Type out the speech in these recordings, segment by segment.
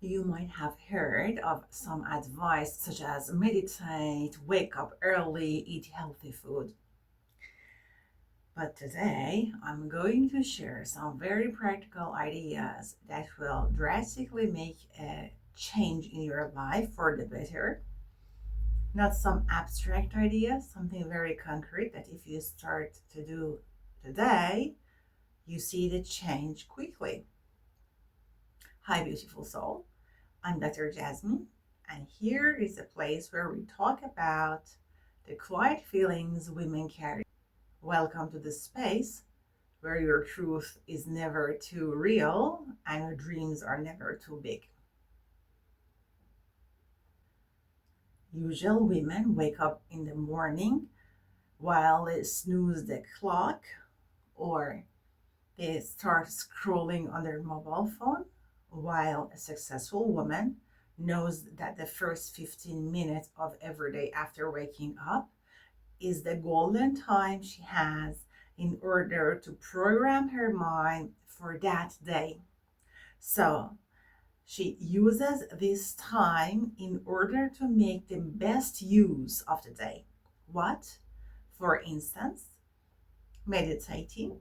You might have heard of some advice such as meditate, wake up early, eat healthy food. But today, I'm going to share some very practical ideas that will drastically make a change in your life for the better. Not some abstract ideas, something very concrete that if you start to do today, you see the change quickly. Hi, beautiful soul. I'm Dr. Jasmine, and here is a place where we talk about the quiet feelings women carry. Welcome to the space where your truth is never too real and your dreams are never too big. Usual women wake up in the morning while they snooze the clock or they start scrolling on their mobile phone, while a successful woman knows that the first 15 minutes of every day after waking up is the golden time she has in order to program her mind for that day. So she uses this time in order to make the best use of the day. What? For instance, meditating,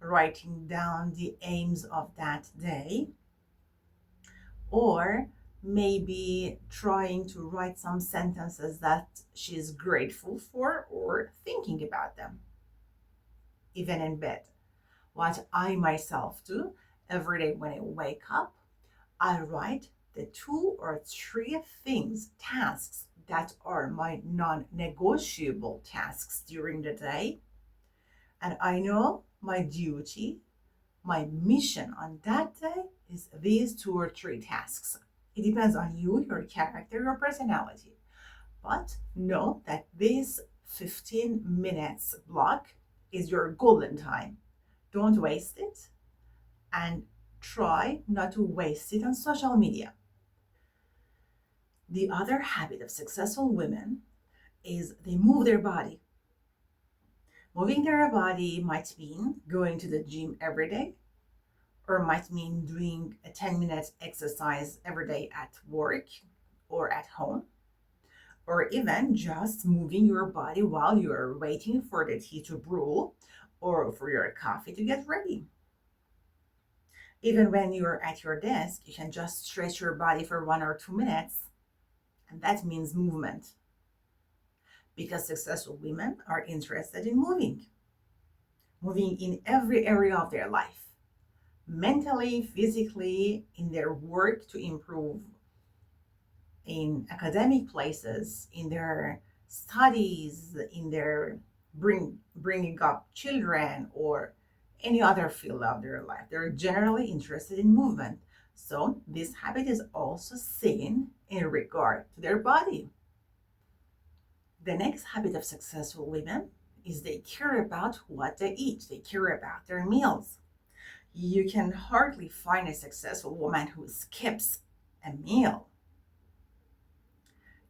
writing down the aims of that day, or maybe trying to write some sentences that she's grateful for or thinking about them, even in bed. What I myself do every day when I wake up, I write the 2 or 3 things, tasks that are my non negotiable tasks during the day. And I know my duty, my mission on that day is these 2 or 3 tasks. It depends on you, your character, your personality. But know that this 15 minutes block is your golden time. Don't waste it and try not to waste it on social media. The other habit of successful women is they move their body. Moving their body might mean going to the gym every day, or might mean doing a 10 minute exercise every day at work or at home, or even just moving your body while you're waiting for the tea to brew or for your coffee to get ready. Even when you're at your desk, you can just stretch your body for 1 or 2 minutes, and that means movement because successful women are interested in moving in every area of their life, mentally, physically, in their work to improve, in academic places, in their studies, in their bringing up children, or any other field of their life. They're generally interested in movement. So this habit is also seen in regard to their body. The next habit of successful women is they care about what they eat. They care about their meals. You can hardly find a successful woman who skips a meal.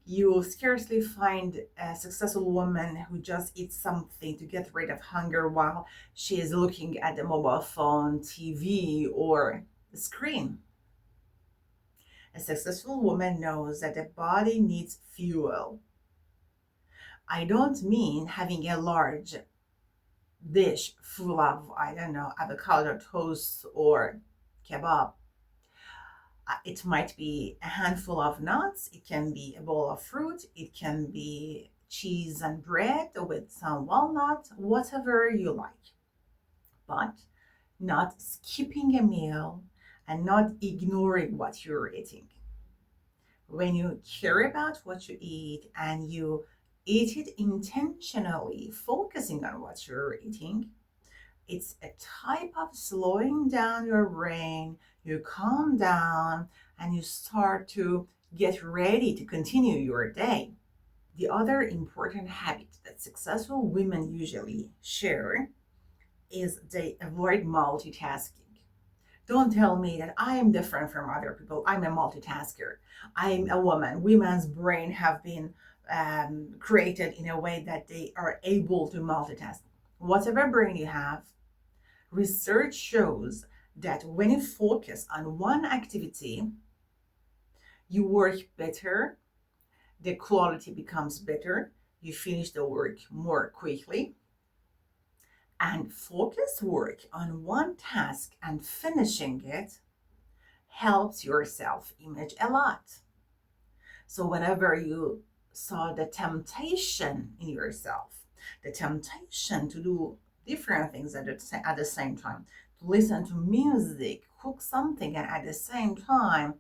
You will scarcely find a successful woman who just eats something to get rid of hunger while she is looking at the mobile phone, TV, or the screen. A successful woman knows that the body needs fuel. I don't mean having a large dish full of, I don't know, avocado toast or kebab. It might be a handful of nuts, it can be a bowl of fruit, it can be cheese and bread with some walnuts, whatever you like. But not skipping a meal and not ignoring what you're eating. When you care about what you eat and you eat it intentionally, focusing on what you're eating, it's a type of slowing down your brain. You calm down and you start to get ready to continue your day. The other important habit that successful women usually share is they avoid multitasking. Don't tell me that I am different from other people. I'm a multitasker. I'm a woman. Women's brain have been created in a way that they are able to multitask. Whatever brain you have, research shows that when you focus on one activity, You work better, the quality becomes better, you finish the work more quickly, and focused work on one task and finishing it helps your self image a lot. So, whenever you saw the temptation in yourself, the temptation to do different things at the same time, to listen to music, cook something, and at the same time,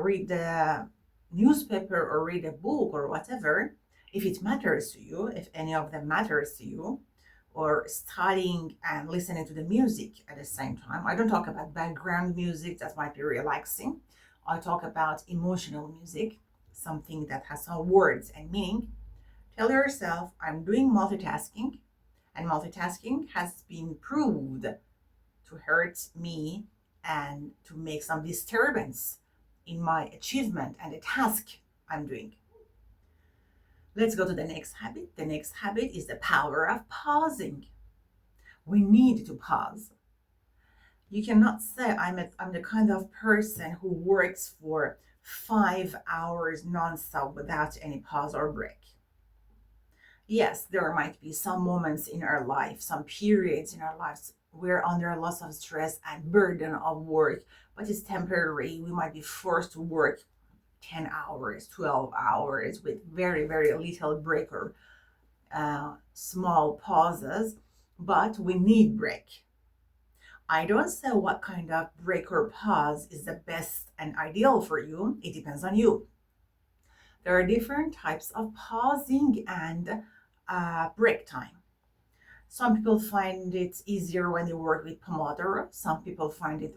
read the newspaper or read a book or whatever, if it matters to you, if any of them matters to you, or studying and listening to the music at the same time. I don't talk about background music that might be relaxing. I talk about emotional music, something that has some words and meaning. Tell yourself, I'm doing multitasking, and multitasking has been proved to hurt me and to make some disturbance in my achievement and the task I'm doing. Let's go to the next habit. The next habit is the power of pausing. We need to pause. You cannot say I'm the kind of person who works for 5 hours nonstop without any pause or break. Yes, there might be some moments in our life, some periods in our lives we're under lots of stress and burden of work, but it's temporary. We might be forced to work 10 hours, 12 hours with very, very little break or small pauses, but we need break. I don't say what kind of break or pause is the best and ideal for you. It depends on you. There are different types of pausing and break time. Some people find it easier when they work with Pomodoro. Some people find it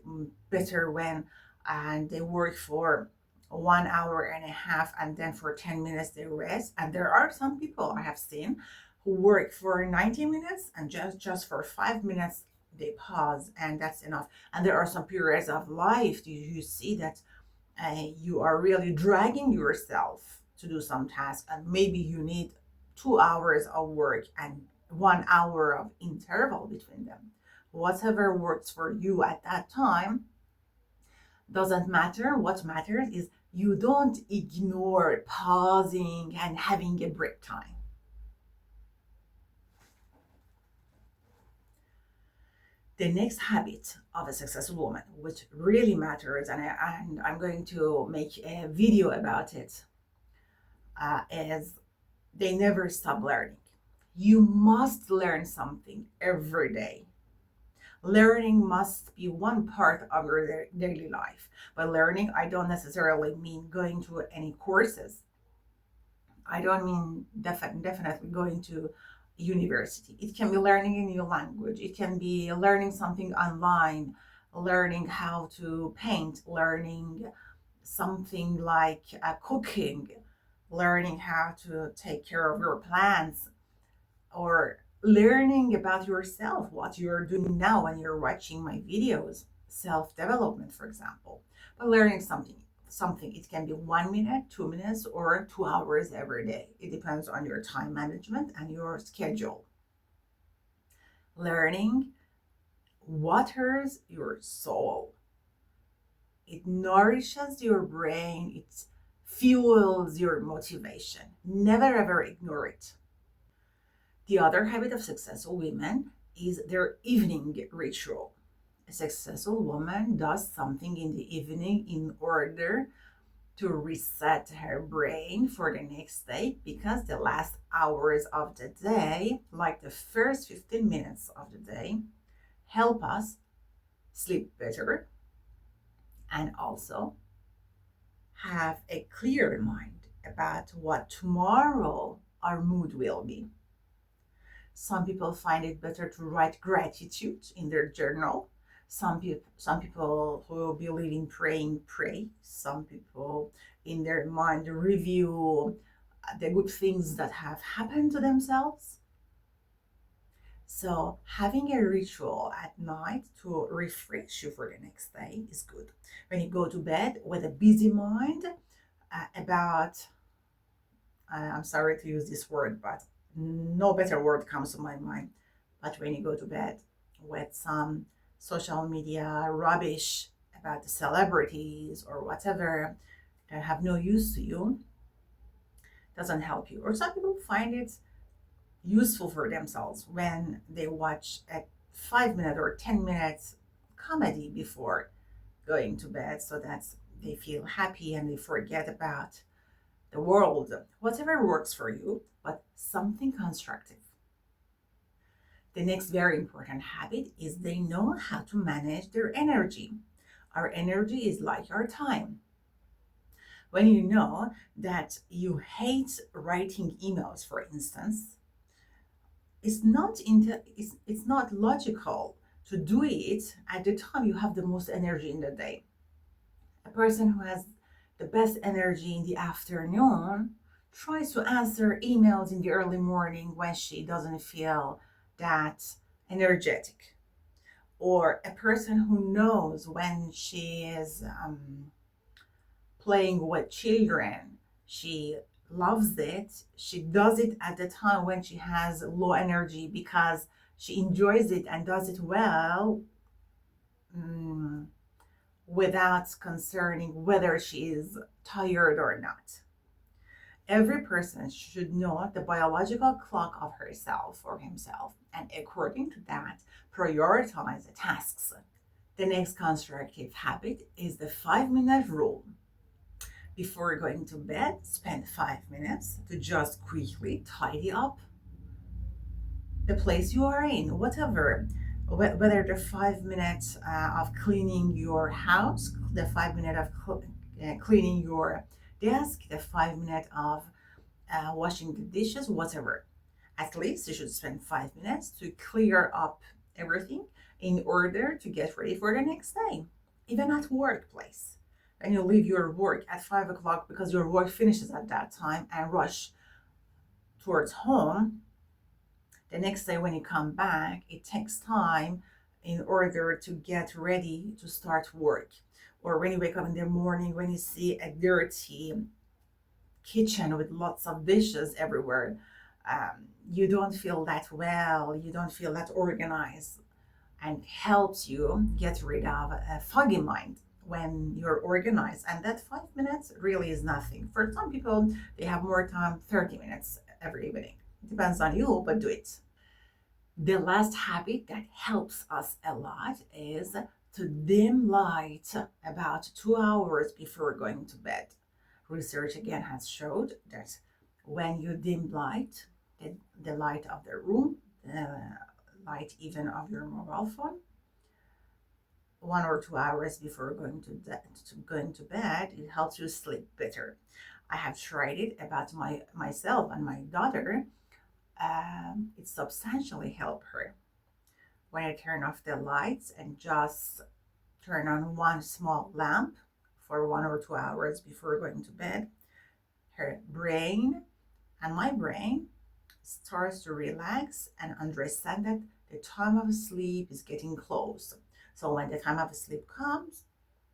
better when and they work for 1 hour and a half and then for 10 minutes they rest. And there are some people I have seen who work for 90 minutes and just for 5 minutes they pause, and that's enough. And there are some periods of life you see that you are really dragging yourself to do some task, and maybe you need 2 hours of work and 1 hour of interval between them. Whatever works for you at that time doesn't matter. What matters is you don't ignore pausing and having a break time. The next habit of a successful woman, which really matters, and I'm going to make a video about it, is they never stop learning. You must learn something every day. Learning must be one part of your daily life. By learning, I don't necessarily mean going to any courses. I don't mean definitely going to university. It can be learning a new language. It can be learning something online, learning how to paint, learning something like cooking, learning how to take care of your plants, or learning about yourself, what you're doing now when you're watching my videos, self-development, for example. But learning something, it can be 1 minute, 2 minutes, or 2 hours every day. It depends on your time management and your schedule. Learning waters your soul. It nourishes your brain, it fuels your motivation. Never ever ignore it. The other habit of successful women is their evening ritual. A successful woman does something in the evening in order to reset her brain for the next day, because the last hours of the day, like the first 15 minutes of the day, help us sleep better and also have a clear mind about what tomorrow our mood will be. Some people find it better to write gratitude in their journal. Some people who believe in praying pray. Some people in their mind review the good things that have happened to themselves. So having a ritual at night to refresh you for the next day is good. When you go to bed with a busy mind I'm sorry to use this word, but no better word comes to my mind. But when you go to bed with some social media rubbish about the celebrities or whatever, that have no use to you doesn't help you. Or some people find it useful for themselves when they watch a 5 minute or 10 minutes comedy before going to bed so that they feel happy and they forget about the world. Whatever works for you, but something constructive. The next very important habit is they know how to manage their energy. Our energy is like our time. When you know that you hate writing emails, for instance, it's not logical to do it at the time you have the most energy in the day. A person who has the best energy in the afternoon tries to answer emails in the early morning when she doesn't feel that energetic. Or a person who knows when she is playing with children, she loves it. She does it at the time when she has low energy because she enjoys it and does it well, mm, without concerning whether she is tired or not. Every person should know the biological clock of herself or himself, and according to that, prioritize the tasks. The next constructive habit is the 5 minute rule. Before going to bed, spend 5 minutes to just quickly tidy up the place you are in, whatever. Whether the 5 minutes of cleaning your house, the 5 minute of cleaning your desk, the 5 minute of washing the dishes, whatever. At least you should spend 5 minutes to clear up everything in order to get ready for the next day. Even at workplace, and you leave your work at 5 o'clock because your work finishes at that time and rush towards home, the next day when you come back, it takes time in order to get ready to start work. Or when you wake up in the morning, when you see a dirty kitchen with lots of dishes everywhere, you don't feel that well, you don't feel that organized, and helps you get rid of a foggy mind when you're organized. And that 5 minutes really is nothing. For some people, they have more time, 30 minutes every evening. It depends on you, but do it. The last habit that helps us a lot is to dim light about 2 hours before going to bed. Research again has showed that when you dim light, the light of the room, the light even of your mobile phone, 1 or 2 hours before going to bed, it helps you sleep better. I have tried it about myself and my daughter. It substantially helped her. When I turn off the lights and just turn on one small lamp for 1 or 2 hours before going to bed, her brain and my brain starts to relax and understand that the time of sleep is getting close. So when the time of sleep comes,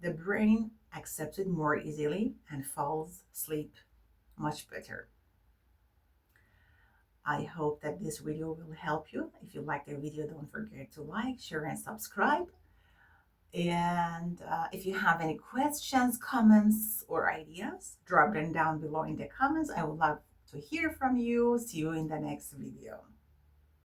the brain accepts it more easily and falls asleep much better. I hope that this video will help you. If you like the video, don't forget to like, share, and subscribe. And if you have any questions, comments, or ideas, drop them down below in the comments. I would love to hear from you. See you in the next video.